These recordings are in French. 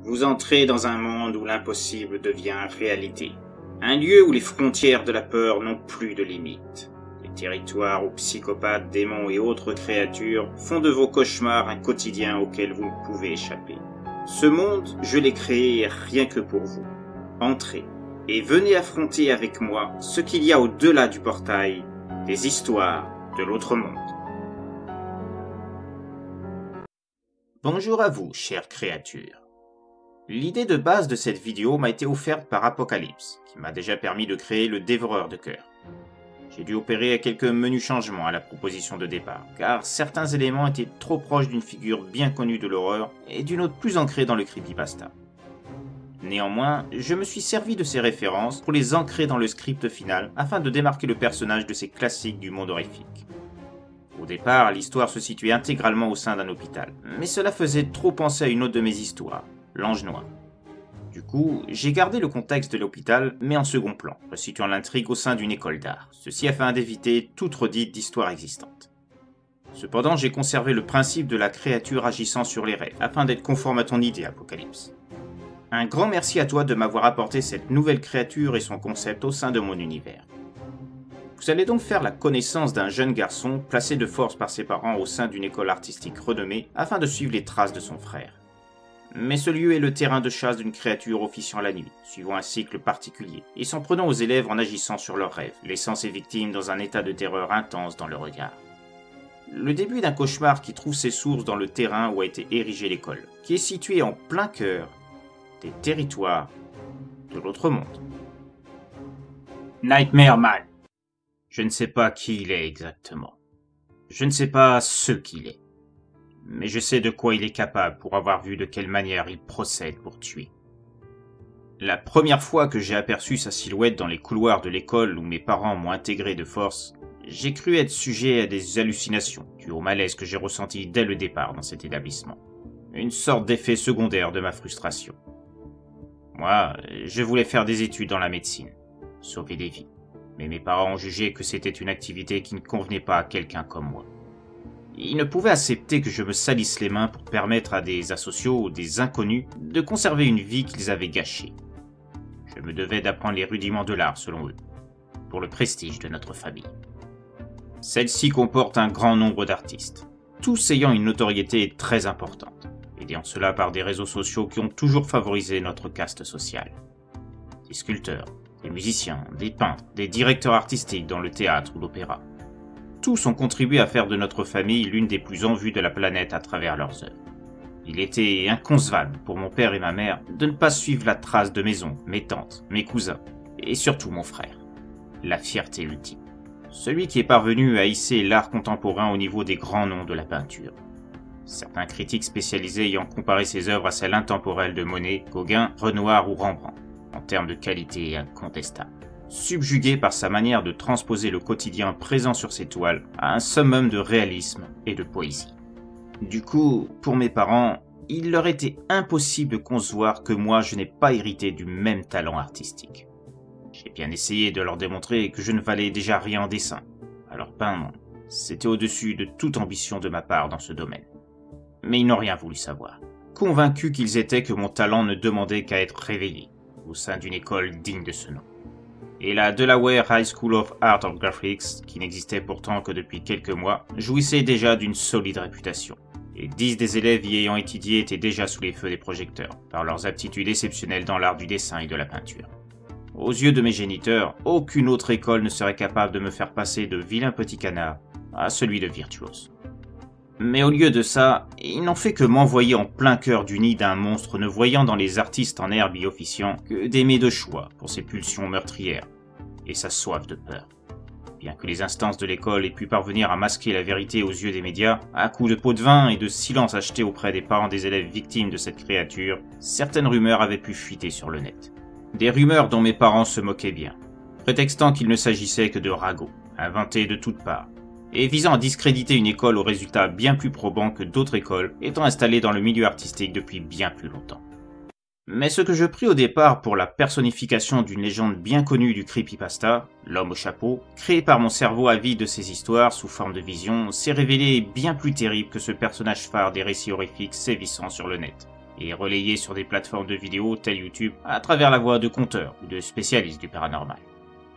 Vous entrez dans un monde où l'impossible devient réalité. Un lieu où les frontières de la peur n'ont plus de limites. Les territoires où psychopathes, démons et autres créatures font de vos cauchemars un quotidien auquel vous ne pouvez échapper. Ce monde, je l'ai créé rien que pour vous. Entrez et venez affronter avec moi ce qu'il y a au-delà du portail, des histoires de l'autre monde. Bonjour à vous, chères créatures. L'idée de base de cette vidéo m'a été offerte par Apocalypse, qui m'a déjà permis de créer le Dévoreur de cœur. J'ai dû opérer quelques menus changements à la proposition de départ, car certains éléments étaient trop proches d'une figure bien connue de l'horreur et d'une autre plus ancrée dans le creepypasta. Néanmoins, je me suis servi de ces références pour les ancrer dans le script final afin de démarquer le personnage de ces classiques du monde horrifique. Au départ, l'histoire se situait intégralement au sein d'un hôpital, mais cela faisait trop penser à une autre de mes histoires, l'Ange Noir. Du coup, j'ai gardé le contexte de l'hôpital, mais en second plan, resituant l'intrigue au sein d'une école d'art, ceci afin d'éviter toute redite d'histoire existante. Cependant, j'ai conservé le principe de la créature agissant sur les rêves, afin d'être conforme à ton idée, Apocalypse. Un grand merci à toi de m'avoir apporté cette nouvelle créature et son concept au sein de mon univers. Vous allez donc faire la connaissance d'un jeune garçon placé de force par ses parents au sein d'une école artistique renommée afin de suivre les traces de son frère. Mais ce lieu est le terrain de chasse d'une créature officiant la nuit, suivant un cycle particulier, et s'en prenant aux élèves en agissant sur leurs rêves, laissant ses victimes dans un état de terreur intense dans le regard. Le début d'un cauchemar qui trouve ses sources dans le terrain où a été érigée l'école, qui est situé en plein cœur des territoires de l'autre monde. Nightmare Man. Je ne sais pas qui il est exactement. Je ne sais pas ce qu'il est. Mais je sais de quoi il est capable pour avoir vu de quelle manière il procède pour tuer. La première fois que j'ai aperçu sa silhouette dans les couloirs de l'école où mes parents m'ont intégré de force, j'ai cru être sujet à des hallucinations dues au malaise que j'ai ressenti dès le départ dans cet établissement. Une sorte d'effet secondaire de ma frustration. Moi, je voulais faire des études dans la médecine, sauver des vies. Mais mes parents ont jugé que c'était une activité qui ne convenait pas à quelqu'un comme moi. Ils ne pouvaient accepter que je me salisse les mains pour permettre à des asociaux ou des inconnus de conserver une vie qu'ils avaient gâchée. Je me devais d'apprendre les rudiments de l'art selon eux, pour le prestige de notre famille. Celle-ci comporte un grand nombre d'artistes, tous ayant une notoriété très importante, aidés en cela par des réseaux sociaux qui ont toujours favorisé notre caste sociale. Des sculpteurs, des musiciens, des peintres, des directeurs artistiques dans le théâtre ou l'opéra. Tous ont contribué à faire de notre famille l'une des plus en vue de la planète à travers leurs œuvres. Il était inconcevable pour mon père et ma mère de ne pas suivre la trace de mes oncles, mes tantes, mes cousins, et surtout mon frère. La fierté ultime. Celui qui est parvenu à hisser l'art contemporain au niveau des grands noms de la peinture. Certains critiques spécialisés ayant comparé ses œuvres à celles intemporelles de Monet, Gauguin, Renoir ou Rembrandt, en termes de qualité incontestable. Subjugué par sa manière de transposer le quotidien présent sur ses toiles à un summum de réalisme et de poésie. Du coup, pour mes parents, il leur était impossible de concevoir que moi je n'ai pas hérité du même talent artistique. J'ai bien essayé de leur démontrer que je ne valais déjà rien en dessin. Alors peindre, c'était au-dessus de toute ambition de ma part dans ce domaine. Mais ils n'ont rien voulu savoir, convaincus qu'ils étaient que mon talent ne demandait qu'à être réveillé au sein d'une école digne de ce nom. Et la Delaware High School of Art of Graphics, qui n'existait pourtant que depuis quelques mois, jouissait déjà d'une solide réputation. Et 10 des élèves y ayant étudié étaient déjà sous les feux des projecteurs, par leurs aptitudes exceptionnelles dans l'art du dessin et de la peinture. Aux yeux de mes géniteurs, aucune autre école ne serait capable de me faire passer de vilain petit canard à celui de virtuose. Mais au lieu de ça, ils n'ont fait que m'envoyer en plein cœur du nid d'un monstre ne voyant dans les artistes en herbe y officiant que des mets de choix pour ses pulsions meurtrières et sa soif de peur. Bien que les instances de l'école aient pu parvenir à masquer la vérité aux yeux des médias, à coups de pots de vin et de silence acheté auprès des parents des élèves victimes de cette créature, certaines rumeurs avaient pu fuiter sur le net. Des rumeurs dont mes parents se moquaient bien, prétextant qu'il ne s'agissait que de ragots, inventés de toutes parts, et visant à discréditer une école aux résultats bien plus probants que d'autres écoles étant installées dans le milieu artistique depuis bien plus longtemps. Mais ce que je pris au départ pour la personnification d'une légende bien connue du creepypasta, l'homme au chapeau, créé par mon cerveau avide de ces histoires sous forme de vision, s'est révélé bien plus terrible que ce personnage phare des récits horrifiques sévissant sur le net, et relayé sur des plateformes de vidéos telles YouTube à travers la voix de conteurs ou de spécialistes du paranormal.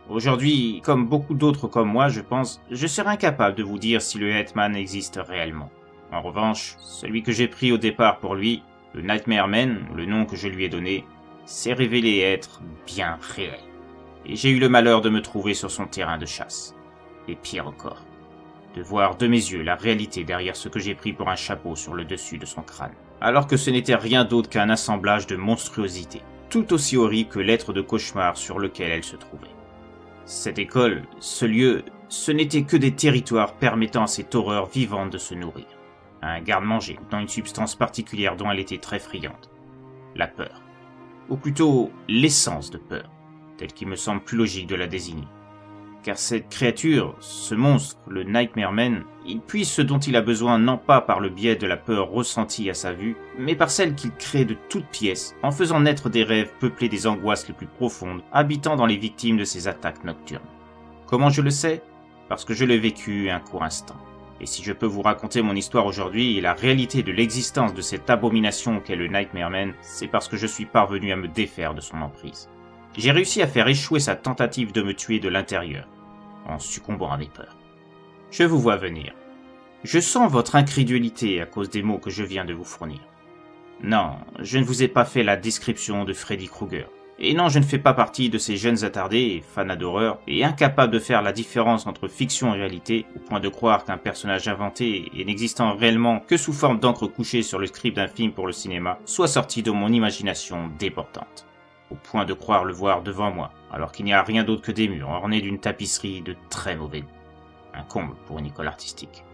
Aujourd'hui, comme beaucoup d'autres comme moi, je pense, je serais incapable de vous dire si le Hetman existe réellement. En revanche, celui que j'ai pris au départ pour lui, le Nightmare Man, le nom que je lui ai donné, s'est révélé être bien réel. Et j'ai eu le malheur de me trouver sur son terrain de chasse. Et pire encore, de voir de mes yeux la réalité derrière ce que j'ai pris pour un chapeau sur le dessus de son crâne, alors que ce n'était rien d'autre qu'un assemblage de monstruosités, tout aussi horrible que l'être de cauchemar sur lequel elle se trouvait. Cette école, ce lieu, ce n'était que des territoires permettant à cette horreur vivante de se nourrir. Un garde-manger dans une substance particulière dont elle était très friande. La peur. Ou plutôt l'essence de peur, telle qu'il me semble plus logique de la désigner. Car cette créature, ce monstre, le Nightmare Man, il puise ce dont il a besoin non pas par le biais de la peur ressentie à sa vue, mais par celle qu'il crée de toutes pièces, en faisant naître des rêves peuplés des angoisses les plus profondes, habitant dans les victimes de ses attaques nocturnes. Comment je le sais? Parce que je l'ai vécu un court instant. Et si je peux vous raconter mon histoire aujourd'hui et la réalité de l'existence de cette abomination qu'est le Nightmare Man, c'est parce que je suis parvenu à me défaire de son emprise. J'ai réussi à faire échouer sa tentative de me tuer de l'intérieur, en succombant à mes peurs. Je vous vois venir. Je sens votre incrédulité à cause des mots que je viens de vous fournir. Non, je ne vous ai pas fait la description de Freddy Krueger. Et non, je ne fais pas partie de ces jeunes attardés, fans d'horreur, et incapables de faire la différence entre fiction et réalité, au point de croire qu'un personnage inventé et n'existant réellement que sous forme d'encre couchée sur le script d'un film pour le cinéma, soit sorti de mon imagination débordante. Au point de croire le voir devant moi, alors qu'il n'y a rien d'autre que des murs ornés d'une tapisserie de très mauvais goût. Un comble pour une école artistique.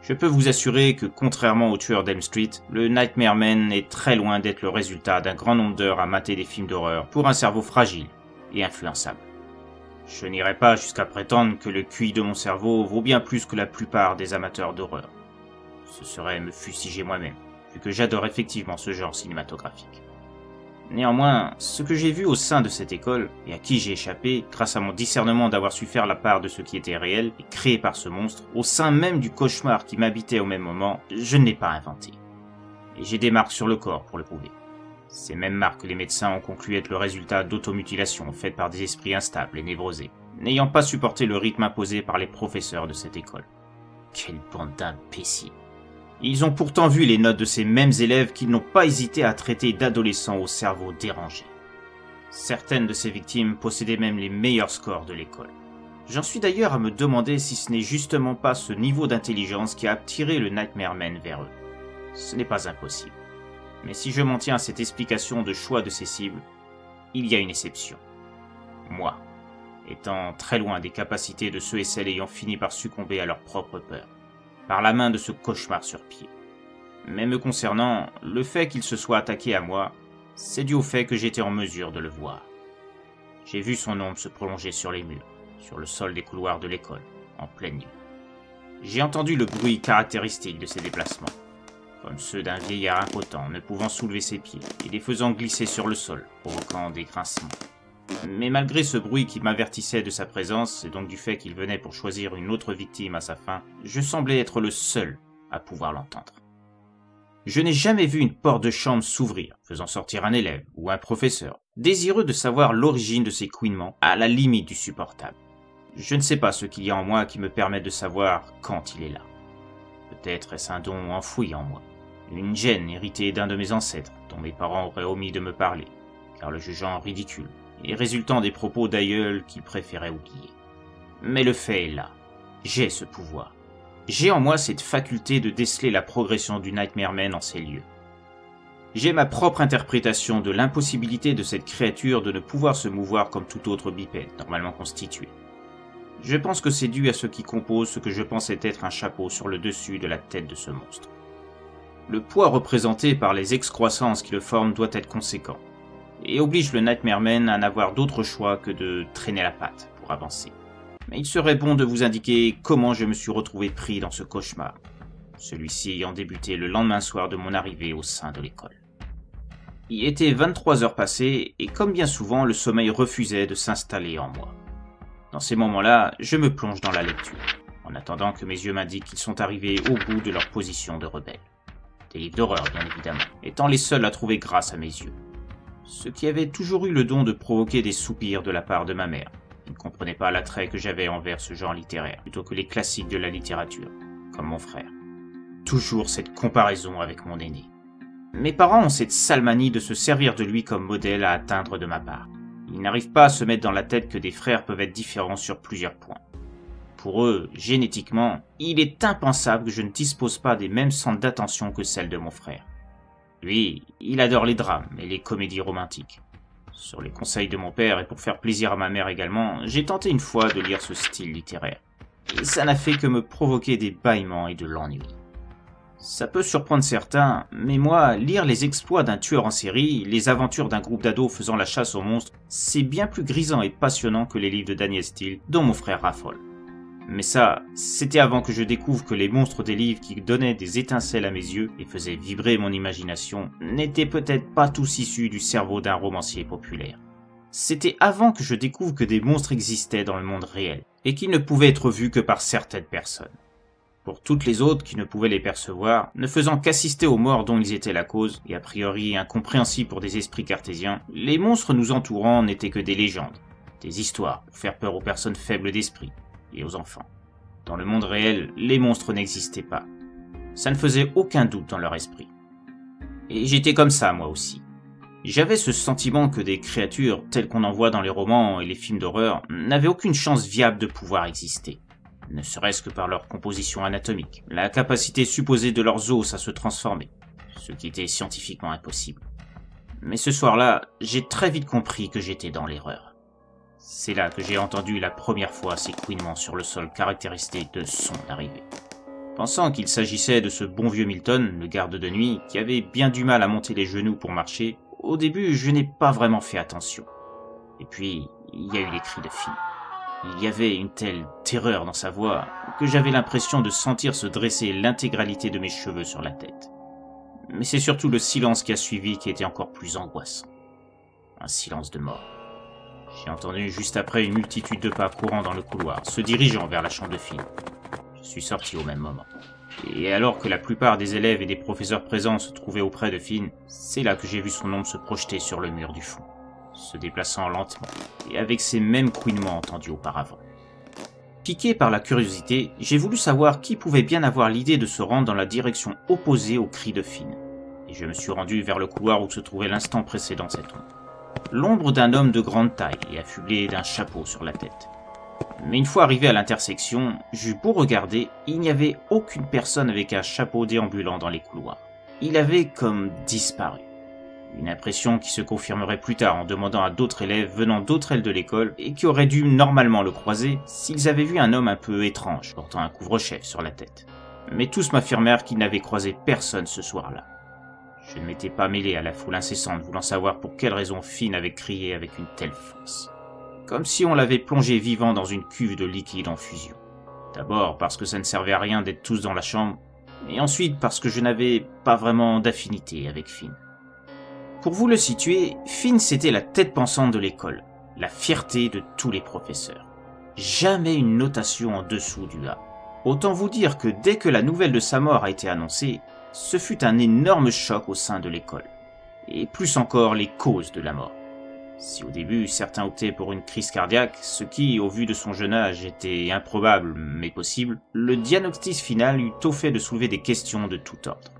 Je peux vous assurer que, contrairement au tueur d'Elm Street, le Nightmare Man est très loin d'être le résultat d'un grand nombre d'heures à mater des films d'horreur pour un cerveau fragile et influençable. Je n'irai pas jusqu'à prétendre que le QI de mon cerveau vaut bien plus que la plupart des amateurs d'horreur. Ce serait me fustiger moi-même, vu que j'adore effectivement ce genre cinématographique. Néanmoins, ce que j'ai vu au sein de cette école, et à qui j'ai échappé, grâce à mon discernement d'avoir su faire la part de ce qui était réel et créé par ce monstre, au sein même du cauchemar qui m'habitait au même moment, je ne l'ai pas inventé. Et j'ai des marques sur le corps pour le prouver. Ces mêmes marques que les médecins ont conclu être le résultat d'automutilations faites par des esprits instables et névrosés, n'ayant pas supporté le rythme imposé par les professeurs de cette école. Quelle bande d'imbéciles! Ils ont pourtant vu les notes de ces mêmes élèves qu'ils n'ont pas hésité à traiter d'adolescents au cerveau dérangé. Certaines de ces victimes possédaient même les meilleurs scores de l'école. J'en suis d'ailleurs à me demander si ce n'est justement pas ce niveau d'intelligence qui a attiré le Nightmare Man vers eux. Ce n'est pas impossible. Mais si je m'en tiens à cette explication de choix de ces cibles, il y a une exception. Moi, étant très loin des capacités de ceux et celles ayant fini par succomber à leur propre peur, par la main de ce cauchemar sur pied. Mais me concernant, le fait qu'il se soit attaqué à moi, c'est dû au fait que j'étais en mesure de le voir. J'ai vu son ombre se prolonger sur les murs, sur le sol des couloirs de l'école, en pleine nuit. J'ai entendu le bruit caractéristique de ses déplacements, comme ceux d'un vieillard impotent ne pouvant soulever ses pieds et les faisant glisser sur le sol, provoquant des grincements. Mais malgré ce bruit qui m'avertissait de sa présence, et donc du fait qu'il venait pour choisir une autre victime à sa fin, je semblais être le seul à pouvoir l'entendre. Je n'ai jamais vu une porte de chambre s'ouvrir, faisant sortir un élève ou un professeur, désireux de savoir l'origine de ces couinements à la limite du supportable. Je ne sais pas ce qu'il y a en moi qui me permet de savoir quand il est là. Peut-être est-ce un don enfoui en moi, une gêne héritée d'un de mes ancêtres, dont mes parents auraient omis de me parler, car le jugeant ridicule, et résultant des propos d'aïeuls qu'il préférait oublier. Mais le fait est là. J'ai ce pouvoir. J'ai en moi cette faculté de déceler la progression du Nightmare Man en ces lieux. J'ai ma propre interprétation de l'impossibilité de cette créature de ne pouvoir se mouvoir comme tout autre bipède normalement constitué. Je pense que c'est dû à ce qui compose ce que je pensais être un chapeau sur le dessus de la tête de ce monstre. Le poids représenté par les excroissances qui le forment doit être conséquent, et oblige le Nightmare Man à n'avoir d'autre choix que de traîner la patte pour avancer. Mais il serait bon de vous indiquer comment je me suis retrouvé pris dans ce cauchemar, celui-ci ayant débuté le lendemain soir de mon arrivée au sein de l'école. Il était 23 heures passées, et comme bien souvent, le sommeil refusait de s'installer en moi. Dans ces moments-là, je me plonge dans la lecture, en attendant que mes yeux m'indiquent qu'ils sont arrivés au bout de leur position de rebelle. des livres d'horreur bien évidemment, étant les seuls à trouver grâce à mes yeux. Ce qui avait toujours eu le don de provoquer des soupirs de la part de ma mère, qui ne comprenait pas l'attrait que j'avais envers ce genre littéraire, plutôt que les classiques de la littérature, comme mon frère. Toujours cette comparaison avec mon aîné. Mes parents ont cette sale manie de se servir de lui comme modèle à atteindre de ma part. Ils n'arrivent pas à se mettre dans la tête que des frères peuvent être différents sur plusieurs points. Pour eux, génétiquement, il est impensable que je ne dispose pas des mêmes centres d'attention que celles de mon frère. Lui, il adore les drames et les comédies romantiques. Sur les conseils de mon père et pour faire plaisir à ma mère également, j'ai tenté une fois de lire ce style littéraire. Et ça n'a fait que me provoquer des bâillements et de l'ennui. Ça peut surprendre certains, mais moi, lire les exploits d'un tueur en série, les aventures d'un groupe d'ados faisant la chasse aux monstres, c'est bien plus grisant et passionnant que les livres de Daniel Steele dont mon frère raffole. Mais ça, c'était avant que je découvre que les monstres des livres qui donnaient des étincelles à mes yeux et faisaient vibrer mon imagination n'étaient peut-être pas tous issus du cerveau d'un romancier populaire. C'était avant que je découvre que des monstres existaient dans le monde réel et qu'ils ne pouvaient être vus que par certaines personnes. Pour toutes les autres qui ne pouvaient les percevoir, ne faisant qu'assister aux morts dont ils étaient la cause, et a priori incompréhensibles pour des esprits cartésiens, les monstres nous entourant n'étaient que des légendes, des histoires pour faire peur aux personnes faibles d'esprit et aux enfants. Dans le monde réel, les monstres n'existaient pas. Ça ne faisait aucun doute dans leur esprit. Et j'étais comme ça, moi aussi. J'avais ce sentiment que des créatures telles qu'on en voit dans les romans et les films d'horreur n'avaient aucune chance viable de pouvoir exister. Ne serait-ce que par leur composition anatomique, la capacité supposée de leurs os à se transformer, ce qui était scientifiquement impossible. Mais ce soir-là, j'ai très vite compris que j'étais dans l'erreur. C'est là que j'ai entendu la première fois ces couinements sur le sol caractéristiques de son arrivée. Pensant qu'il s'agissait de ce bon vieux Milton, le garde de nuit, qui avait bien du mal à monter les genoux pour marcher, au début je n'ai pas vraiment fait attention. Et puis, il y a eu les cris de Finn. Il y avait une telle terreur dans sa voix que j'avais l'impression de sentir se dresser l'intégralité de mes cheveux sur la tête. Mais c'est surtout le silence qui a suivi qui était encore plus angoissant. Un silence de mort. J'ai entendu juste après une multitude de pas courant dans le couloir, se dirigeant vers la chambre de Finn. Je suis sorti au même moment. Et alors que la plupart des élèves et des professeurs présents se trouvaient auprès de Finn, c'est là que j'ai vu son ombre se projeter sur le mur du fond, se déplaçant lentement, et avec ces mêmes couinements entendus auparavant. Piqué par la curiosité, j'ai voulu savoir qui pouvait bien avoir l'idée de se rendre dans la direction opposée au cri de Finn, et je me suis rendu vers le couloir où se trouvait l'instant précédent cette ombre. L'ombre d'un homme de grande taille et affublé d'un chapeau sur la tête. Mais une fois arrivé à l'intersection, j'eus beau regarder, il n'y avait aucune personne avec un chapeau déambulant dans les couloirs. Il avait comme disparu. Une impression qui se confirmerait plus tard en demandant à d'autres élèves venant d'autres ailes de l'école et qui auraient dû normalement le croiser s'ils avaient vu un homme un peu étrange portant un couvre-chef sur la tête. Mais tous m'affirmèrent qu'ils n'avaient croisé personne ce soir-là. Je ne m'étais pas mêlé à la foule incessante voulant savoir pour quelle raison Finn avait crié avec une telle force. Comme si on l'avait plongé vivant dans une cuve de liquide en fusion. D'abord parce que ça ne servait à rien d'être tous dans la chambre, et ensuite parce que je n'avais pas vraiment d'affinité avec Finn. Pour vous le situer, Finn c'était la tête pensante de l'école, la fierté de tous les professeurs. Jamais une notation en dessous du A. Autant vous dire que dès que la nouvelle de sa mort a été annoncée, ce fut un énorme choc au sein de l'école. Et plus encore les causes de la mort. Si au début certains optaient pour une crise cardiaque, ce qui, au vu de son jeune âge, était improbable mais possible, le diagnostic final eut au fait de soulever des questions de tout ordre.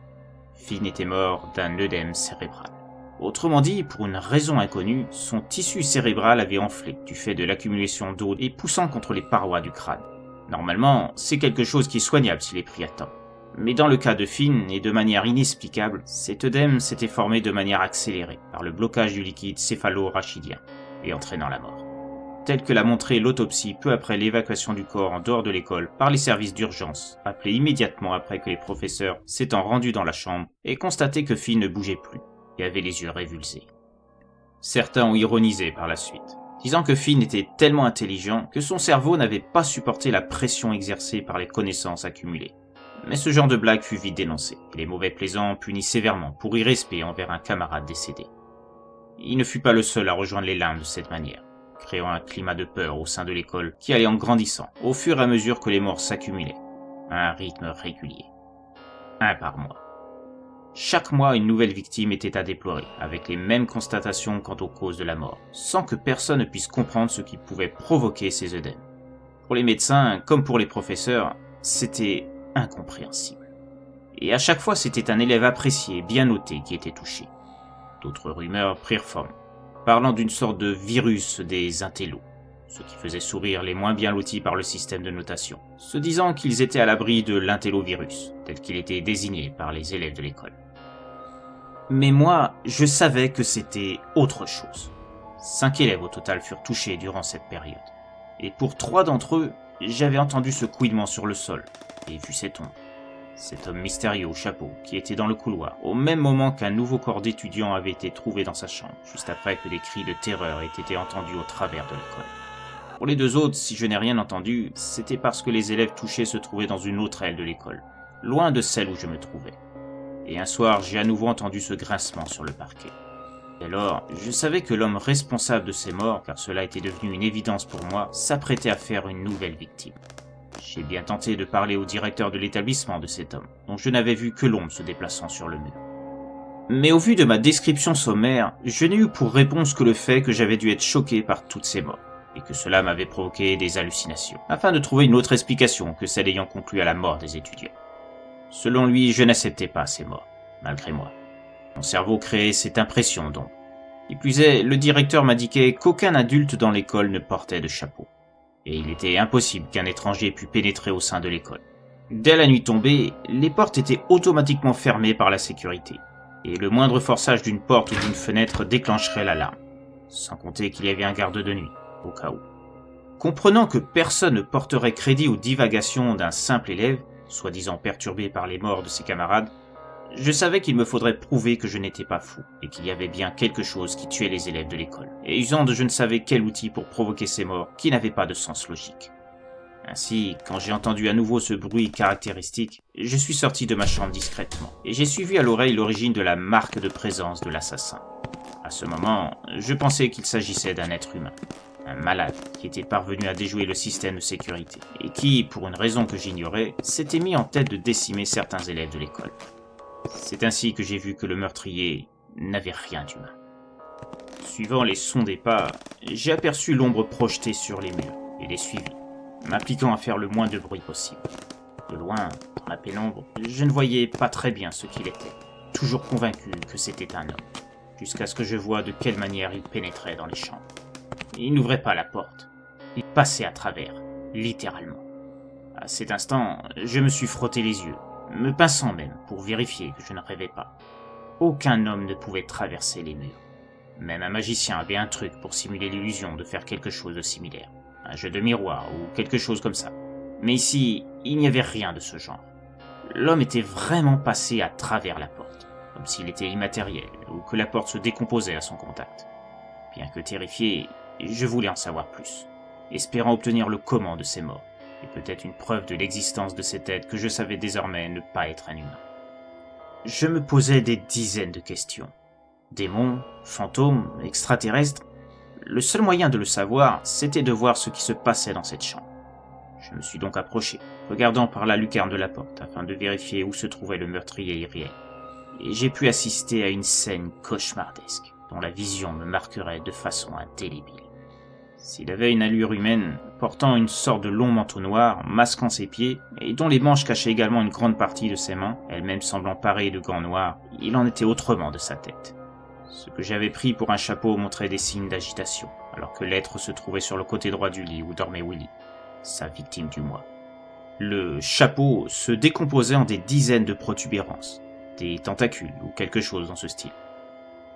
Finn était mort d'un œdème cérébral. Autrement dit, pour une raison inconnue, son tissu cérébral avait enflé du fait de l'accumulation d'eau et poussant contre les parois du crâne. Normalement, c'est quelque chose qui est soignable s'il est pris à temps. Mais dans le cas de Finn, et de manière inexplicable, cet œdème s'était formé de manière accélérée par le blocage du liquide céphalo-rachidien et entraînant la mort. Tel que l'a montré l'autopsie peu après l'évacuation du corps en dehors de l'école par les services d'urgence, appelés immédiatement après que les professeurs s'étant rendus dans la chambre et constaté que Finn ne bougeait plus et avait les yeux révulsés. Certains ont ironisé par la suite, disant que Finn était tellement intelligent que son cerveau n'avait pas supporté la pression exercée par les connaissances accumulées. Mais ce genre de blague fut vite dénoncé, et les mauvais plaisants punis sévèrement pour irrespect envers un camarade décédé. Il ne fut pas le seul à rejoindre les limbes de cette manière, créant un climat de peur au sein de l'école qui allait en grandissant au fur et à mesure que les morts s'accumulaient, à un rythme régulier, un par mois. Chaque mois, une nouvelle victime était à déplorer, avec les mêmes constatations quant aux causes de la mort, sans que personne ne puisse comprendre ce qui pouvait provoquer ces œdèmes. Pour les médecins, comme pour les professeurs, c'était incompréhensible. Et à chaque fois, c'était un élève apprécié, bien noté, qui était touché. D'autres rumeurs prirent forme, parlant d'une sorte de virus des intellos, ce qui faisait sourire les moins bien lotis par le système de notation, se disant qu'ils étaient à l'abri de l'intellovirus, tel qu'il était désigné par les élèves de l'école. Mais moi, je savais que c'était autre chose. 5 élèves au total furent touchés durant cette période. Et pour 3 d'entre eux, j'avais entendu ce couinement sur le sol et vu cette ombre. Cet homme mystérieux au chapeau qui était dans le couloir, au même moment qu'un nouveau corps d'étudiant avait été trouvé dans sa chambre, juste après que des cris de terreur aient été entendus au travers de l'école. Pour les 2 autres, si je n'ai rien entendu, c'était parce que les élèves touchés se trouvaient dans une autre aile de l'école, loin de celle où je me trouvais. Et un soir, j'ai à nouveau entendu ce grincement sur le parquet. Et alors, je savais que l'homme responsable de ces morts, car cela était devenu une évidence pour moi, s'apprêtait à faire une nouvelle victime. J'ai bien tenté de parler au directeur de l'établissement de cet homme, dont je n'avais vu que l'ombre se déplaçant sur le mur. Mais au vu de ma description sommaire, je n'ai eu pour réponse que le fait que j'avais dû être choqué par toutes ces morts, et que cela m'avait provoqué des hallucinations, afin de trouver une autre explication que celle ayant conclu à la mort des étudiants. Selon lui, je n'acceptais pas ces morts, malgré moi. Mon cerveau créait cette impression donc. Qui plus est, le directeur m'indiquait qu'aucun adulte dans l'école ne portait de chapeau. Et il était impossible qu'un étranger pût pénétrer au sein de l'école. Dès la nuit tombée, les portes étaient automatiquement fermées par la sécurité, et le moindre forçage d'une porte ou d'une fenêtre déclencherait l'alarme, sans compter qu'il y avait un garde de nuit, au cas où. Comprenant que personne ne porterait crédit aux divagations d'un simple élève, soi-disant perturbé par les morts de ses camarades, je savais qu'il me faudrait prouver que je n'étais pas fou, et qu'il y avait bien quelque chose qui tuait les élèves de l'école, et usant de je ne savais quel outil pour provoquer ces morts qui n'avaient pas de sens logique. Ainsi, quand j'ai entendu à nouveau ce bruit caractéristique, je suis sorti de ma chambre discrètement, et j'ai suivi à l'oreille l'origine de la marque de présence de l'assassin. À ce moment, je pensais qu'il s'agissait d'un être humain, un malade qui était parvenu à déjouer le système de sécurité, et qui, pour une raison que j'ignorais, s'était mis en tête de décimer certains élèves de l'école. C'est ainsi que j'ai vu que le meurtrier n'avait rien d'humain. Suivant les sons des pas, j'ai aperçu l'ombre projetée sur les murs et les suivis, m'appliquant à faire le moins de bruit possible. De loin, dans la pénombre, je ne voyais pas très bien ce qu'il était, toujours convaincu que c'était un homme, jusqu'à ce que je voie de quelle manière il pénétrait dans les chambres. Il n'ouvrait pas la porte, il passait à travers, littéralement. À cet instant, je me suis frotté les yeux, me pinçant même, pour vérifier que je ne rêvais pas. Aucun homme ne pouvait traverser les murs. Même un magicien avait un truc pour simuler l'illusion de faire quelque chose de similaire. Un jeu de miroir ou quelque chose comme ça. Mais ici, il n'y avait rien de ce genre. L'homme était vraiment passé à travers la porte, comme s'il était immatériel ou que la porte se décomposait à son contact. Bien que terrifié, je voulais en savoir plus, espérant obtenir le comment de ces morts. Et peut-être une preuve de l'existence de cet être que je savais désormais ne pas être un humain. Je me posais des dizaines de questions. Démons, fantômes, extraterrestres. Le seul moyen de le savoir, c'était de voir ce qui se passait dans cette chambre. Je me suis donc approché, regardant par la lucarne de la porte, afin de vérifier où se trouvait le meurtrier irréel. Et j'ai pu assister à une scène cauchemardesque, dont la vision me marquerait de façon indélébile. S'il avait une allure humaine, portant une sorte de long manteau noir, masquant ses pieds, et dont les manches cachaient également une grande partie de ses mains, elles-mêmes semblant parées de gants noirs, il en était autrement de sa tête. Ce que j'avais pris pour un chapeau montrait des signes d'agitation, alors que l'être se trouvait sur le côté droit du lit où dormait Willy, sa victime du mois. Le chapeau se décomposait en des dizaines de protubérances, des tentacules ou quelque chose dans ce style.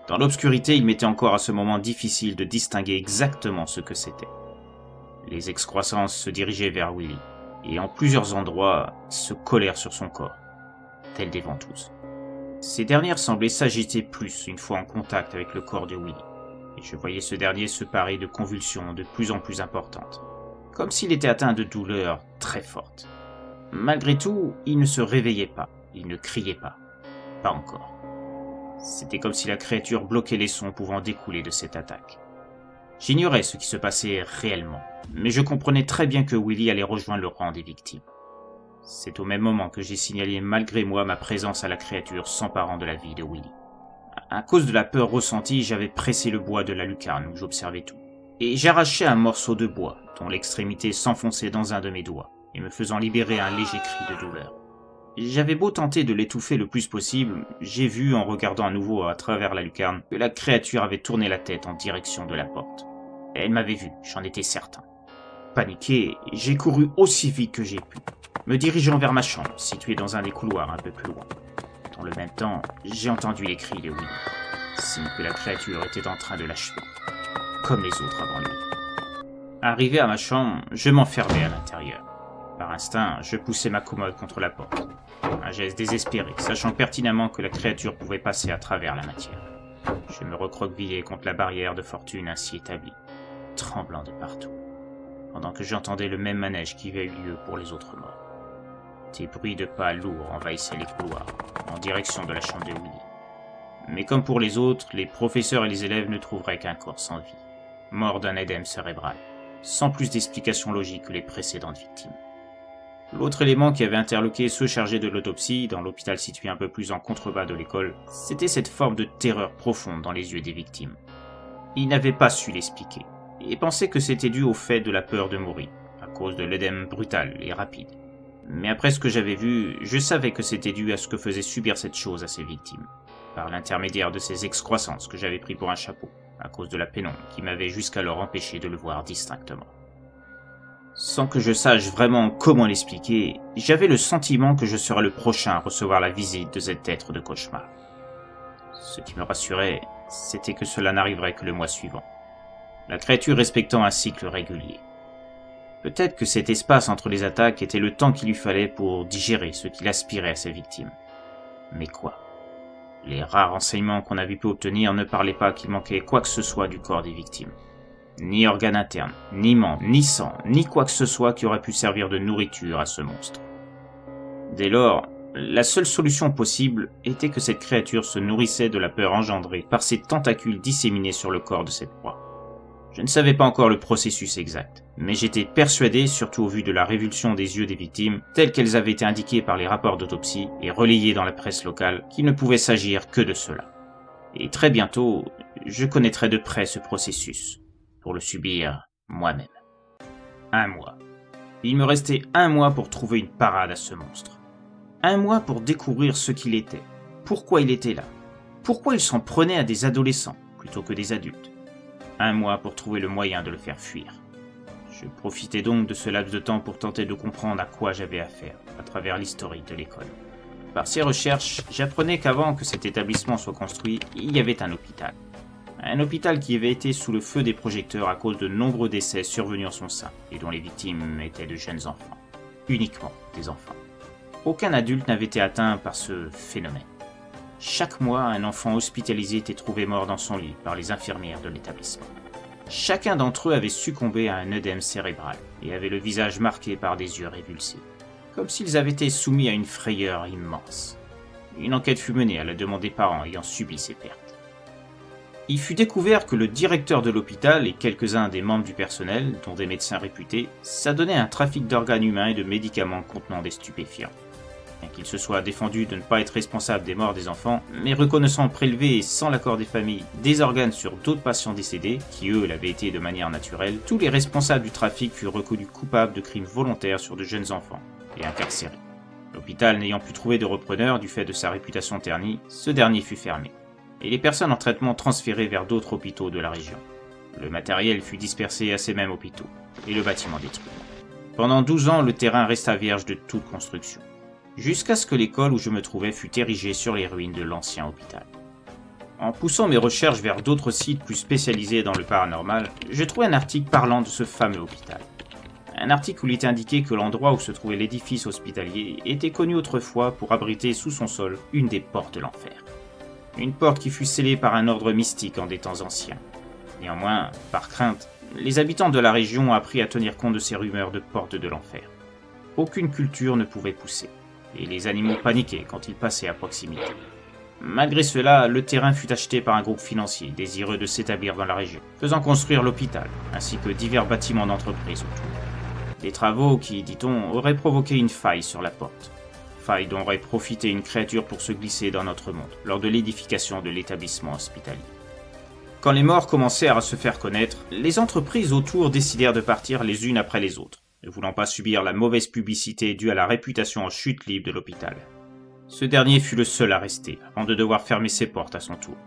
Dans l'obscurité, il m'était encore à ce moment difficile de distinguer exactement ce que c'était. Les excroissances se dirigeaient vers Willy, et en plusieurs endroits se collèrent sur son corps, telles des ventouses. Ces dernières semblaient s'agiter plus une fois en contact avec le corps de Willy, et je voyais ce dernier se parer de convulsions de plus en plus importantes, comme s'il était atteint de douleurs très fortes. Malgré tout, il ne se réveillait pas, il ne criait pas encore. C'était comme si la créature bloquait les sons pouvant découler de cette attaque. J'ignorais ce qui se passait réellement, mais je comprenais très bien que Willy allait rejoindre le rang des victimes. C'est au même moment que j'ai signalé malgré moi ma présence à la créature s'emparant de la vie de Willy. À cause de la peur ressentie, j'avais pressé le bois de la lucarne où j'observais tout. Et j'arrachais un morceau de bois, dont l'extrémité s'enfonçait dans un de mes doigts, et me faisant libérer un léger cri de douleur. J'avais beau tenter de l'étouffer le plus possible, j'ai vu, en regardant à nouveau à travers la lucarne, que la créature avait tourné la tête en direction de la porte. Elle m'avait vu, j'en étais certain. Paniqué, j'ai couru aussi vite que j'ai pu, me dirigeant vers ma chambre, située dans un des couloirs un peu plus loin. Dans le même temps, j'ai entendu les cris de Willy, signe que la créature était en train de l'achever, comme les autres avant lui. Arrivé à ma chambre, je m'enfermais à l'intérieur. Par instinct, je poussais ma commode contre la porte. Un geste désespéré, sachant pertinemment que la créature pouvait passer à travers la matière. Je me recroquevillais contre la barrière de fortune ainsi établie, tremblant de partout, pendant que j'entendais le même manège qui avait eu lieu pour les autres morts. Des bruits de pas lourds envahissaient les couloirs, en direction de la chambre de Willy. Mais comme pour les autres, les professeurs et les élèves ne trouveraient qu'un corps sans vie, mort d'un édème cérébral, sans plus d'explication logique que les précédentes victimes. L'autre élément qui avait interloqué ceux chargés de l'autopsie, dans l'hôpital situé un peu plus en contrebas de l'école, c'était cette forme de terreur profonde dans les yeux des victimes. Ils n'avaient pas su l'expliquer, et pensaient que c'était dû au fait de la peur de mourir, à cause de l'œdème brutal et rapide. Mais après ce que j'avais vu, je savais que c'était dû à ce que faisait subir cette chose à ses victimes, par l'intermédiaire de ces excroissances que j'avais pris pour un chapeau, à cause de la pénombre qui m'avait jusqu'alors empêché de le voir distinctement. Sans que je sache vraiment comment l'expliquer, j'avais le sentiment que je serais le prochain à recevoir la visite de cet être de cauchemar. Ce qui me rassurait, c'était que cela n'arriverait que le mois suivant, la créature respectant un cycle régulier. Peut-être que cet espace entre les attaques était le temps qu'il lui fallait pour digérer ce qu'il aspirait à ses victimes. Mais quoi? Les rares renseignements qu'on avait pu obtenir ne parlaient pas qu'il manquait quoi que ce soit du corps des victimes. Ni organes internes, ni membres, ni sang, ni quoi que ce soit qui aurait pu servir de nourriture à ce monstre. Dès lors, la seule solution possible était que cette créature se nourrissait de la peur engendrée par ses tentacules disséminés sur le corps de cette proie. Je ne savais pas encore le processus exact, mais j'étais persuadé, surtout au vu de la révulsion des yeux des victimes, telles qu'elles avaient été indiquées par les rapports d'autopsie et relayées dans la presse locale, qu'il ne pouvait s'agir que de cela. Et très bientôt, je connaîtrais de près ce processus, pour le subir moi-même. 1 mois. Il me restait 1 mois pour trouver une parade à ce monstre. 1 mois pour découvrir ce qu'il était, pourquoi il était là, pourquoi il s'en prenait à des adolescents plutôt que des adultes. 1 mois pour trouver le moyen de le faire fuir. Je profitais donc de ce laps de temps pour tenter de comprendre à quoi j'avais affaire, à travers l'historique de l'école. Par ces recherches, j'apprenais qu'avant que cet établissement soit construit, il y avait un hôpital. Un hôpital qui avait été sous le feu des projecteurs à cause de nombreux décès survenus en son sein, et dont les victimes étaient de jeunes enfants. Uniquement des enfants. Aucun adulte n'avait été atteint par ce phénomène. Chaque mois, un enfant hospitalisé était trouvé mort dans son lit par les infirmières de l'établissement. Chacun d'entre eux avait succombé à un œdème cérébral et avait le visage marqué par des yeux révulsés, comme s'ils avaient été soumis à une frayeur immense. Une enquête fut menée à la demande des parents ayant subi ces pertes. Il fut découvert que le directeur de l'hôpital et quelques-uns des membres du personnel, dont des médecins réputés, s'adonnaient à un trafic d'organes humains et de médicaments contenant des stupéfiants. Bien qu'il se soit défendu de ne pas être responsable des morts des enfants, mais reconnaissant prélever sans l'accord des familles des organes sur d'autres patients décédés, qui eux l'avaient été de manière naturelle, tous les responsables du trafic furent reconnus coupables de crimes volontaires sur de jeunes enfants et incarcérés. L'hôpital n'ayant pu trouver de repreneur du fait de sa réputation ternie, ce dernier fut fermé, et les personnes en traitement transférées vers d'autres hôpitaux de la région. Le matériel fut dispersé à ces mêmes hôpitaux, et le bâtiment détruit. Pendant 12 ans, le terrain resta vierge de toute construction, jusqu'à ce que l'école où je me trouvais fût érigée sur les ruines de l'ancien hôpital. En poussant mes recherches vers d'autres sites plus spécialisés dans le paranormal, j'ai trouvé un article parlant de ce fameux hôpital. Un article où il était indiqué que l'endroit où se trouvait l'édifice hospitalier était connu autrefois pour abriter sous son sol une des portes de l'enfer. Une porte qui fut scellée par un ordre mystique en des temps anciens. Néanmoins, par crainte, les habitants de la région ont appris à tenir compte de ces rumeurs de portes de l'enfer. Aucune culture ne pouvait pousser, et les animaux paniquaient quand ils passaient à proximité. Malgré cela, le terrain fut acheté par un groupe financier désireux de s'établir dans la région, faisant construire l'hôpital, ainsi que divers bâtiments d'entreprise autour. Des travaux qui, dit-on, auraient provoqué une faille sur la porte. Faille dont aurait profité une créature pour se glisser dans notre monde, lors de l'édification de l'établissement hospitalier. Quand les morts commencèrent à se faire connaître, les entreprises autour décidèrent de partir les unes après les autres, ne voulant pas subir la mauvaise publicité due à la réputation en chute libre de l'hôpital. Ce dernier fut le seul à rester, avant de devoir fermer ses portes à son tour.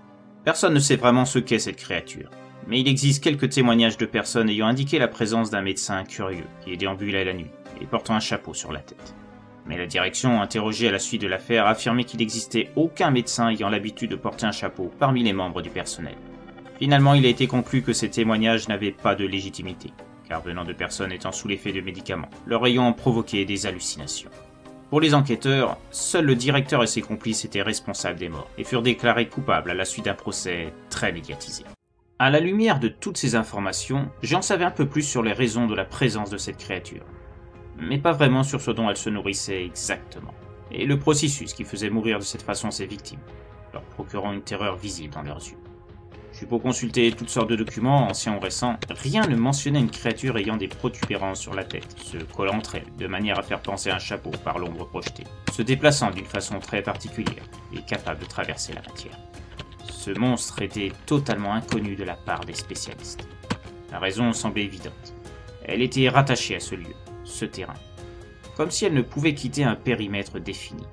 Personne ne sait vraiment ce qu'est cette créature, mais il existe quelques témoignages de personnes ayant indiqué la présence d'un médecin curieux qui déambulait la nuit et portant un chapeau sur la tête. Mais la direction, interrogée à la suite de l'affaire, a affirmé qu'il n'existait aucun médecin ayant l'habitude de porter un chapeau parmi les membres du personnel. Finalement, il a été conclu que ces témoignages n'avaient pas de légitimité, car venant de personnes étant sous l'effet de médicaments, leur ayant provoqué des hallucinations. Pour les enquêteurs, seul le directeur et ses complices étaient responsables des morts et furent déclarés coupables à la suite d'un procès très médiatisé. À la lumière de toutes ces informations, j'en savais un peu plus sur les raisons de la présence de cette créature, mais pas vraiment sur ce dont elle se nourrissait exactement, et le processus qui faisait mourir de cette façon ses victimes, leur procurant une terreur visible dans leurs yeux. J'ai beau consulter toutes sortes de documents, anciens ou récents, rien ne mentionnait une créature ayant des protubérances sur la tête, se collant entre elles, de manière à faire penser à un chapeau par l'ombre projetée, se déplaçant d'une façon très particulière, et capable de traverser la matière. Ce monstre était totalement inconnu de la part des spécialistes. La raison semblait évidente. Elle était rattachée à ce lieu, ce terrain, comme si elle ne pouvait quitter un périmètre défini.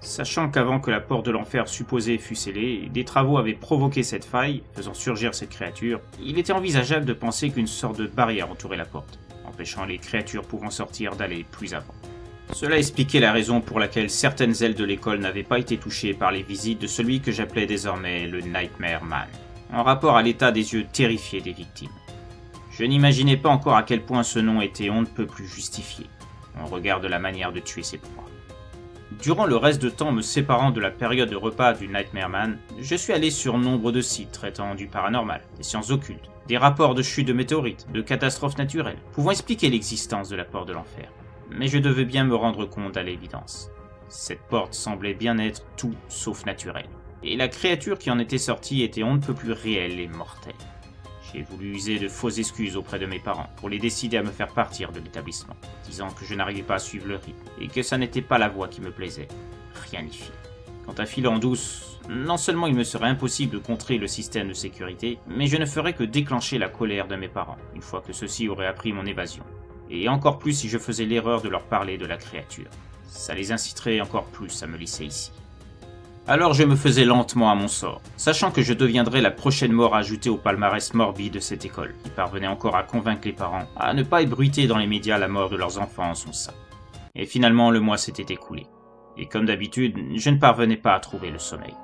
Sachant qu'avant que la porte de l'enfer supposée fût scellée, des travaux avaient provoqué cette faille, faisant surgir cette créature, il était envisageable de penser qu'une sorte de barrière entourait la porte, empêchant les créatures pouvant sortir d'aller plus avant. Cela expliquait la raison pour laquelle certaines ailes de l'école n'avaient pas été touchées par les visites de celui que j'appelais désormais le Nightmare Man, en rapport à l'état des yeux terrifiés des victimes. Je n'imaginais pas encore à quel point ce nom était on ne peut plus justifié, en regard de la manière de tuer ses proies. Durant le reste de temps me séparant de la période de repas du Nightmare Man, je suis allé sur nombre de sites traitant du paranormal, des sciences occultes, des rapports de chutes de météorites, de catastrophes naturelles, pouvant expliquer l'existence de la porte de l'enfer. Mais je devais bien me rendre compte à l'évidence. Cette porte semblait bien être tout sauf naturelle, et la créature qui en était sortie était on ne peut plus réelle et mortelle. J'ai voulu user de fausses excuses auprès de mes parents pour les décider à me faire partir de l'établissement, disant que je n'arrivais pas à suivre le rythme et que ça n'était pas la voie qui me plaisait. Rien n'y fit. Quant à filer en douce, non seulement il me serait impossible de contrer le système de sécurité, mais je ne ferais que déclencher la colère de mes parents, une fois que ceux-ci auraient appris mon évasion. Et encore plus si je faisais l'erreur de leur parler de la créature. Ça les inciterait encore plus à me laisser ici. Alors je me faisais lentement à mon sort, sachant que je deviendrais la prochaine mort ajoutée au palmarès morbide de cette école, qui parvenait encore à convaincre les parents à ne pas ébruiter dans les médias la mort de leurs enfants en son sein. Et finalement le mois s'était écoulé, et comme d'habitude, je ne parvenais pas à trouver le sommeil.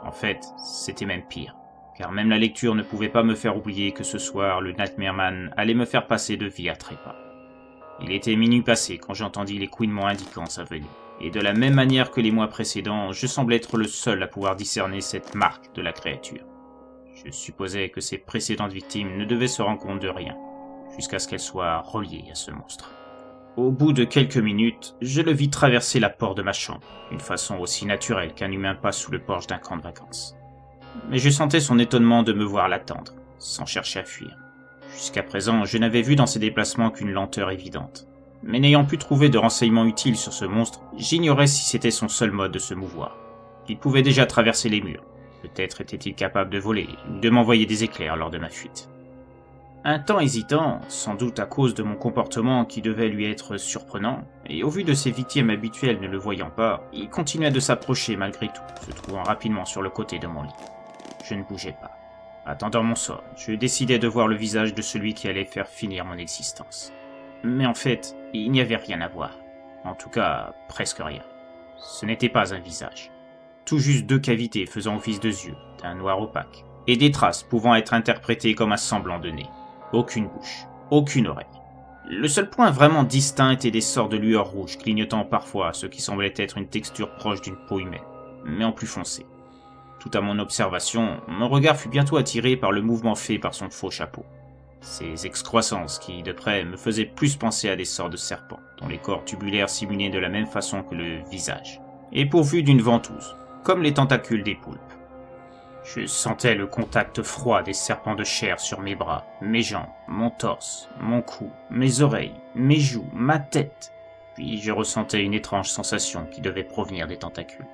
En fait, c'était même pire, car même la lecture ne pouvait pas me faire oublier que ce soir, le Nightmare Man allait me faire passer de vie à trépas. Il était minuit passé quand j'entendis les couinements indiquant sa venue. Et de la même manière que les mois précédents, je semblais être le seul à pouvoir discerner cette marque de la créature. Je supposais que ses précédentes victimes ne devaient se rendre compte de rien, jusqu'à ce qu'elles soient reliées à ce monstre. Au bout de quelques minutes, je le vis traverser la porte de ma chambre, d'une façon aussi naturelle qu'un humain passe sous le porche d'un camp de vacances. Mais je sentais son étonnement de me voir l'attendre, sans chercher à fuir. Jusqu'à présent, je n'avais vu dans ses déplacements qu'une lenteur évidente. Mais n'ayant pu trouver de renseignements utiles sur ce monstre, j'ignorais si c'était son seul mode de se mouvoir. Il pouvait déjà traverser les murs. Peut-être était-il capable de voler, ou de m'envoyer des éclairs lors de ma fuite. Un temps hésitant, sans doute à cause de mon comportement qui devait lui être surprenant, et au vu de ses victimes habituelles ne le voyant pas, il continuait de s'approcher malgré tout, se trouvant rapidement sur le côté de mon lit. Je ne bougeais pas. Attendant mon sort, je décidai de voir le visage de celui qui allait faire finir mon existence. Mais en fait, il n'y avait rien à voir. En tout cas, presque rien. Ce n'était pas un visage. Tout juste deux cavités faisant office de yeux, d'un noir opaque, et des traces pouvant être interprétées comme un semblant de nez. Aucune bouche, aucune oreille. Le seul point vraiment distinct était des sorts de lueurs rouges clignotant parfois ce qui semblait être une texture proche d'une peau humaine, mais en plus foncé. Tout à mon observation, mon regard fut bientôt attiré par le mouvement fait par son faux chapeau. Ces excroissances qui, de près, me faisaient plus penser à des sortes de serpents, dont les corps tubulaires simulaient de la même façon que le visage, et pourvus d'une ventouse, comme les tentacules des poulpes. Je sentais le contact froid des serpents de chair sur mes bras, mes jambes, mon torse, mon cou, mes oreilles, mes joues, ma tête. Puis je ressentais une étrange sensation qui devait provenir des tentacules.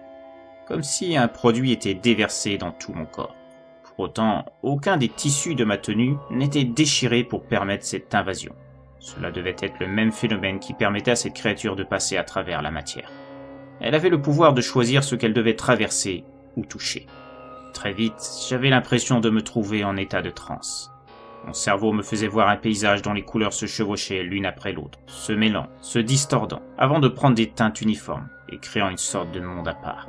Comme si un produit était déversé dans tout mon corps. Pour autant, aucun des tissus de ma tenue n'était déchiré pour permettre cette invasion. Cela devait être le même phénomène qui permettait à cette créature de passer à travers la matière. Elle avait le pouvoir de choisir ce qu'elle devait traverser ou toucher. Très vite, j'avais l'impression de me trouver en état de transe. Mon cerveau me faisait voir un paysage dont les couleurs se chevauchaient l'une après l'autre, se mêlant, se distordant, avant de prendre des teintes uniformes et créant une sorte de monde à part.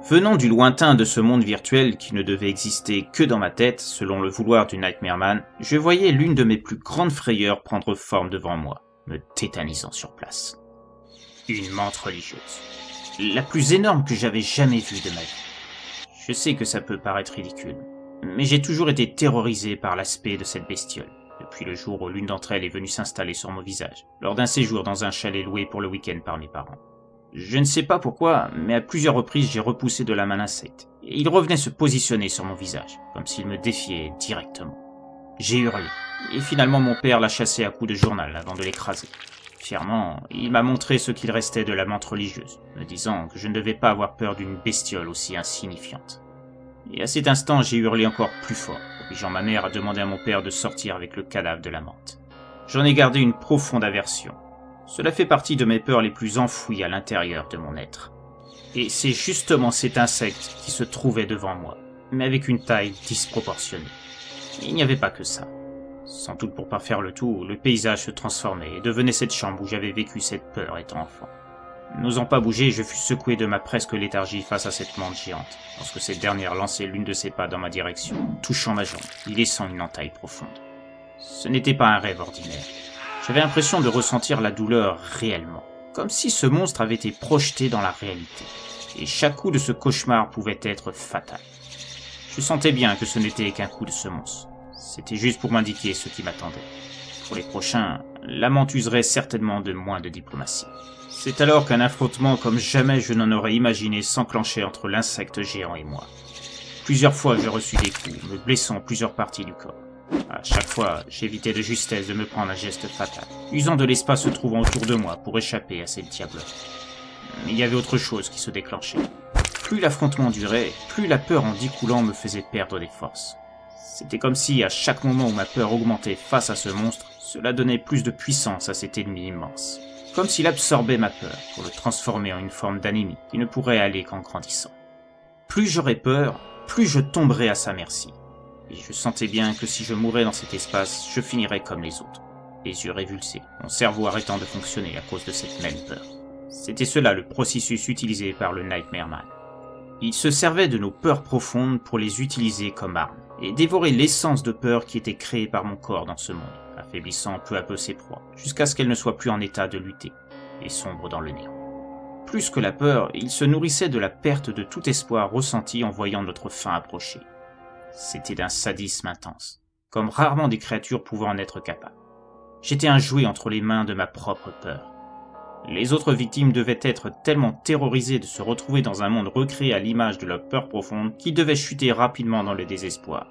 Venant du lointain de ce monde virtuel qui ne devait exister que dans ma tête, selon le vouloir du Nightmare Man, je voyais l'une de mes plus grandes frayeurs prendre forme devant moi, me tétanisant sur place. Une menthe religieuse. La plus énorme que j'avais jamais vue de ma vie. Je sais que ça peut paraître ridicule, mais j'ai toujours été terrorisé par l'aspect de cette bestiole, depuis le jour où l'une d'entre elles est venue s'installer sur mon visage, lors d'un séjour dans un chalet loué pour le week-end par mes parents. Je ne sais pas pourquoi, mais à plusieurs reprises j'ai repoussé de la main l'insecte, et il revenait se positionner sur mon visage, comme s'il me défiait directement. J'ai hurlé, et finalement mon père l'a chassé à coups de journal avant de l'écraser. Fièrement, il m'a montré ce qu'il restait de la menthe religieuse, me disant que je ne devais pas avoir peur d'une bestiole aussi insignifiante. Et à cet instant, j'ai hurlé encore plus fort, obligeant ma mère à demander à mon père de sortir avec le cadavre de la menthe. J'en ai gardé une profonde aversion. Cela fait partie de mes peurs les plus enfouies à l'intérieur de mon être. Et c'est justement cet insecte qui se trouvait devant moi, mais avec une taille disproportionnée. Il n'y avait pas que ça. Sans doute pour pas faire le tour, le paysage se transformait et devenait cette chambre où j'avais vécu cette peur étant enfant. N'osant pas bouger, je fus secoué de ma presque léthargie face à cette menthe géante, lorsque cette dernière lançait l'une de ses pattes dans ma direction, touchant ma jambe, y laissant une entaille profonde. Ce n'était pas un rêve ordinaire. J'avais l'impression de ressentir la douleur réellement, comme si ce monstre avait été projeté dans la réalité, et chaque coup de ce cauchemar pouvait être fatal. Je sentais bien que ce n'était qu'un coup de semonce. C'était juste pour m'indiquer ce qui m'attendait. Pour les prochains, la menthe userait certainement de moins de diplomatie. C'est alors qu'un affrontement comme jamais je n'en aurais imaginé s'enclenchait entre l'insecte géant et moi. Plusieurs fois j'ai reçu des coups, me blessant plusieurs parties du corps. À chaque fois, j'évitais de justesse de me prendre un geste fatal, usant de l'espace se trouvant autour de moi pour échapper à cette diablerie. Mais il y avait autre chose qui se déclenchait. Plus l'affrontement durait, plus la peur en découlant me faisait perdre des forces. C'était comme si, à chaque moment où ma peur augmentait face à ce monstre, cela donnait plus de puissance à cet ennemi immense. Comme s'il absorbait ma peur pour le transformer en une forme d'anémie qui ne pourrait aller qu'en grandissant. Plus j'aurais peur, plus je tomberais à sa merci. Et je sentais bien que si je mourais dans cet espace, je finirais comme les autres, les yeux révulsés, mon cerveau arrêtant de fonctionner à cause de cette même peur. C'était cela le processus utilisé par le Nightmare Man. Il se servait de nos peurs profondes pour les utiliser comme armes, et dévorer l'essence de peur qui était créée par mon corps dans ce monde, affaiblissant peu à peu ses proies, jusqu'à ce qu'elles ne soient plus en état de lutter, et sombre dans le néant. Plus que la peur, il se nourrissait de la perte de tout espoir ressenti en voyant notre fin approcher. C'était d'un sadisme intense, comme rarement des créatures pouvaient en être capables. J'étais un jouet entre les mains de ma propre peur. Les autres victimes devaient être tellement terrorisées de se retrouver dans un monde recréé à l'image de leur peur profonde qu'ils devaient chuter rapidement dans le désespoir.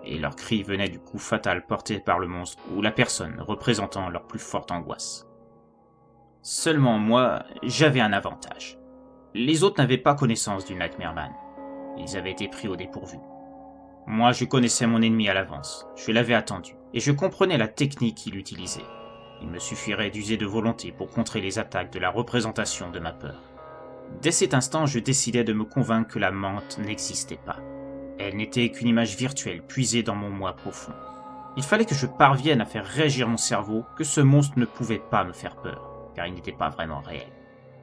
Et leurs cris venaient du coup fatal porté par le monstre ou la personne représentant leur plus forte angoisse. Seulement moi, j'avais un avantage. Les autres n'avaient pas connaissance du Nightmare Man. Ils avaient été pris au dépourvu. Moi, je connaissais mon ennemi à l'avance, je l'avais attendu, et je comprenais la technique qu'il utilisait. Il me suffirait d'user de volonté pour contrer les attaques de la représentation de ma peur. Dès cet instant, je décidai de me convaincre que la menthe n'existait pas. Elle n'était qu'une image virtuelle puisée dans mon moi profond. Il fallait que je parvienne à faire réagir mon cerveau que ce monstre ne pouvait pas me faire peur, car il n'était pas vraiment réel.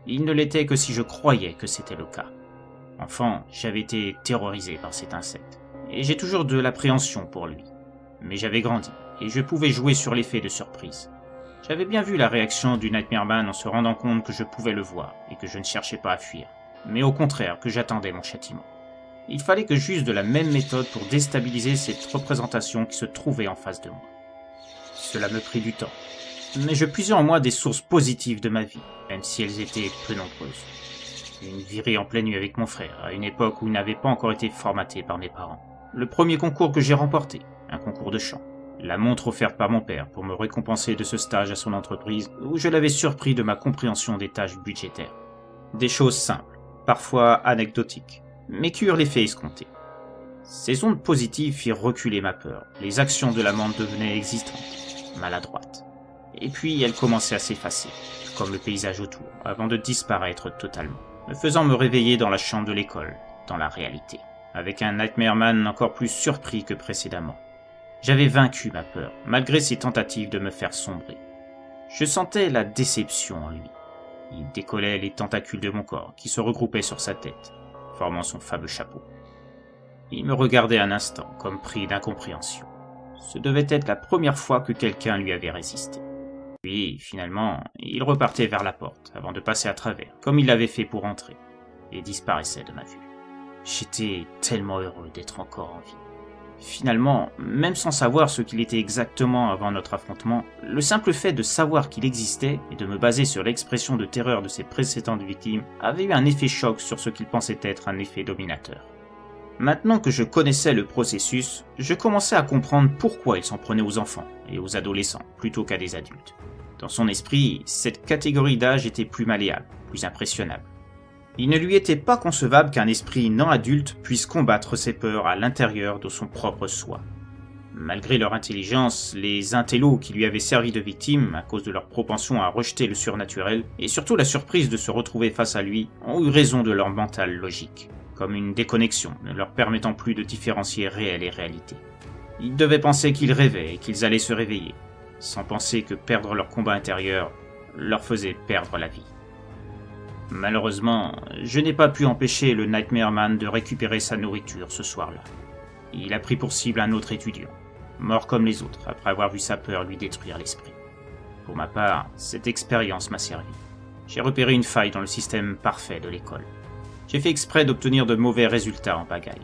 Il ne l'était que si je croyais que c'était le cas. Enfant, j'avais été terrorisé par cet insecte. Et j'ai toujours de l'appréhension pour lui. Mais j'avais grandi, et je pouvais jouer sur l'effet de surprise. J'avais bien vu la réaction du Nightmare Man en se rendant compte que je pouvais le voir, et que je ne cherchais pas à fuir, mais au contraire que j'attendais mon châtiment. Il fallait que j'use de la même méthode pour déstabiliser cette représentation qui se trouvait en face de moi. Cela me prit du temps, mais je puisais en moi des sources positives de ma vie, même si elles étaient peu nombreuses. Une virée en pleine nuit avec mon frère, à une époque où il n'avait pas encore été formaté par mes parents. Le premier concours que j'ai remporté, un concours de chant. La montre offerte par mon père pour me récompenser de ce stage à son entreprise où je l'avais surpris de ma compréhension des tâches budgétaires. Des choses simples, parfois anecdotiques, mais qui eurent l'effet escompté. Ces ondes positives firent reculer ma peur. Les actions de l'amante devenaient existantes, maladroites. Et puis elles commençaient à s'effacer, comme le paysage autour, avant de disparaître totalement, me faisant me réveiller dans la chambre de l'école, dans la réalité, avec un Nightmare Man encore plus surpris que précédemment. J'avais vaincu ma peur, malgré ses tentatives de me faire sombrer. Je sentais la déception en lui. Il décollait les tentacules de mon corps, qui se regroupaient sur sa tête, formant son fameux chapeau. Il me regardait un instant, comme pris d'incompréhension. Ce devait être la première fois que quelqu'un lui avait résisté. Puis, finalement, il repartait vers la porte, avant de passer à travers, comme il l'avait fait pour entrer, et disparaissait de ma vue. J'étais tellement heureux d'être encore en vie. Finalement, même sans savoir ce qu'il était exactement avant notre affrontement, le simple fait de savoir qu'il existait et de me baser sur l'expression de terreur de ses précédentes victimes avait eu un effet choc sur ce qu'il pensait être un effet dominateur. Maintenant que je connaissais le processus, je commençais à comprendre pourquoi il s'en prenait aux enfants et aux adolescents plutôt qu'à des adultes. Dans son esprit, cette catégorie d'âge était plus malléable, plus impressionnable. Il ne lui était pas concevable qu'un esprit non adulte puisse combattre ses peurs à l'intérieur de son propre soi. Malgré leur intelligence, les intellos qui lui avaient servi de victimes à cause de leur propension à rejeter le surnaturel, et surtout la surprise de se retrouver face à lui, ont eu raison de leur mental logique, comme une déconnexion ne leur permettant plus de différencier réel et réalité. Ils devaient penser qu'ils rêvaient et qu'ils allaient se réveiller, sans penser que perdre leur combat intérieur leur faisait perdre la vie. Malheureusement, je n'ai pas pu empêcher le Nightmare Man de récupérer sa nourriture ce soir-là. Il a pris pour cible un autre étudiant, mort comme les autres après avoir vu sa peur lui détruire l'esprit. Pour ma part, cette expérience m'a servi. J'ai repéré une faille dans le système parfait de l'école. J'ai fait exprès d'obtenir de mauvais résultats en pagaille.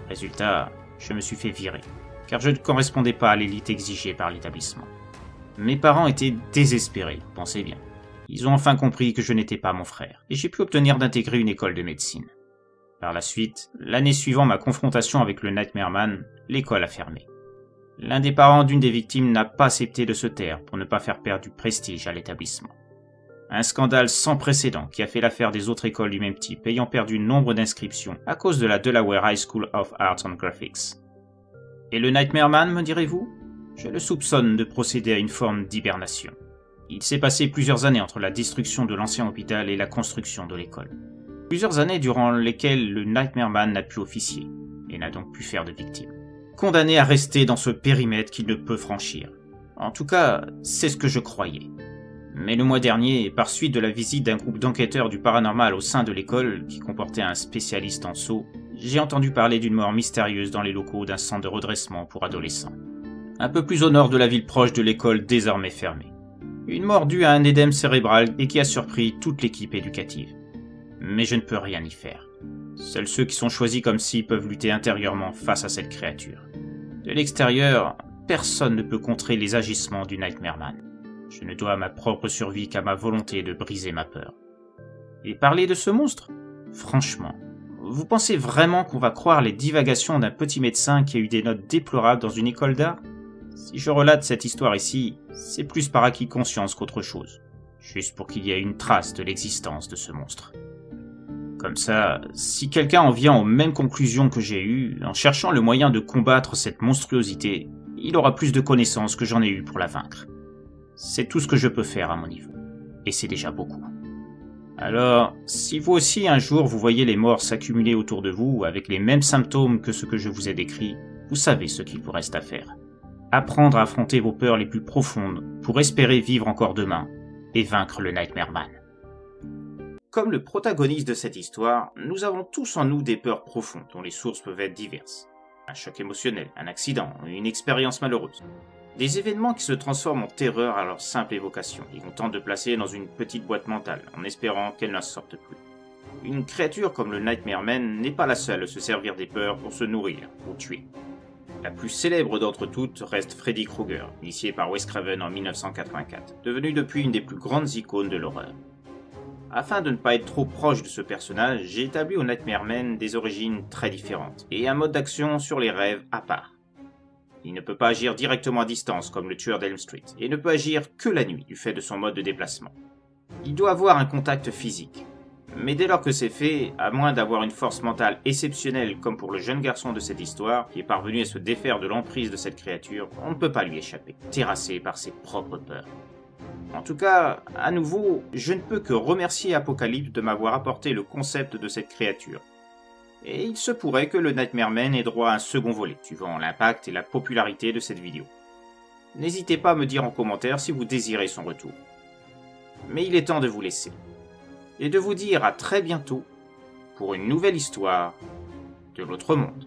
Résultat, je me suis fait virer, car je ne correspondais pas à l'élite exigée par l'établissement. Mes parents étaient désespérés, pensez bien. Ils ont enfin compris que je n'étais pas mon frère, et j'ai pu obtenir d'intégrer une école de médecine. Par la suite, l'année suivant ma confrontation avec le Nightmare Man, l'école a fermé. L'un des parents d'une des victimes n'a pas accepté de se taire pour ne pas faire perdre du prestige à l'établissement. Un scandale sans précédent qui a fait l'affaire des autres écoles du même type ayant perdu nombre d'inscriptions à cause de la Delaware High School of Arts and Graphics. Et le Nightmare Man, me direz-vous? Je le soupçonne de procéder à une forme d'hibernation. Il s'est passé plusieurs années entre la destruction de l'ancien hôpital et la construction de l'école. Plusieurs années durant lesquelles le Nightmare Man n'a pu officier, et n'a donc pu faire de victime. Condamné à rester dans ce périmètre qu'il ne peut franchir. En tout cas, c'est ce que je croyais. Mais le mois dernier, par suite de la visite d'un groupe d'enquêteurs du paranormal au sein de l'école, qui comportait un spécialiste en sceaux, j'ai entendu parler d'une mort mystérieuse dans les locaux d'un centre de redressement pour adolescents. Un peu plus au nord de la ville proche de l'école désormais fermée. Une mort due à un édème cérébral et qui a surpris toute l'équipe éducative. Mais je ne peux rien y faire. Seuls ceux qui sont choisis comme ci peuvent lutter intérieurement face à cette créature. De l'extérieur, personne ne peut contrer les agissements du Nightmare Man. Je ne dois ma propre survie qu'à ma volonté de briser ma peur. Et parler de ce monstre? Franchement, vous pensez vraiment qu'on va croire les divagations d'un petit médecin qui a eu des notes déplorables dans une école d'art? Si je relate cette histoire ici, c'est plus par acquis de conscience qu'autre chose, juste pour qu'il y ait une trace de l'existence de ce monstre. Comme ça, si quelqu'un en vient aux mêmes conclusions que j'ai eues, en cherchant le moyen de combattre cette monstruosité, il aura plus de connaissances que j'en ai eu pour la vaincre. C'est tout ce que je peux faire à mon niveau, et c'est déjà beaucoup. Alors, si vous aussi un jour vous voyez les morts s'accumuler autour de vous avec les mêmes symptômes que ceux que je vous ai décrits, vous savez ce qu'il vous reste à faire. Apprendre à affronter vos peurs les plus profondes pour espérer vivre encore demain et vaincre le Nightmare Man. Comme le protagoniste de cette histoire, nous avons tous en nous des peurs profondes dont les sources peuvent être diverses. Un choc émotionnel, un accident, une expérience malheureuse. Des événements qui se transforment en terreur à leur simple évocation et qu'on tente de placer dans une petite boîte mentale en espérant qu'elle n'en sorte plus. Une créature comme le Nightmare Man n'est pas la seule à se servir des peurs pour se nourrir ou tuer. La plus célèbre d'entre toutes reste Freddy Krueger, initié par Wes Craven en 1984, devenu depuis une des plus grandes icônes de l'horreur. Afin de ne pas être trop proche de ce personnage, j'ai établi au Nightmare Man des origines très différentes, et un mode d'action sur les rêves à part. Il ne peut pas agir directement à distance comme le tueur d'Elm Street, et ne peut agir que la nuit du fait de son mode de déplacement. Il doit avoir un contact physique. Mais dès lors que c'est fait, à moins d'avoir une force mentale exceptionnelle comme pour le jeune garçon de cette histoire, qui est parvenu à se défaire de l'emprise de cette créature, on ne peut pas lui échapper, terrassé par ses propres peurs. En tout cas, à nouveau, je ne peux que remercier Apocalypse de m'avoir apporté le concept de cette créature. Et il se pourrait que le Nightmare Man ait droit à un second volet, suivant l'impact et la popularité de cette vidéo. N'hésitez pas à me dire en commentaire si vous désirez son retour. Mais il est temps de vous laisser. Et de vous dire à très bientôt pour une nouvelle histoire de l'autre monde.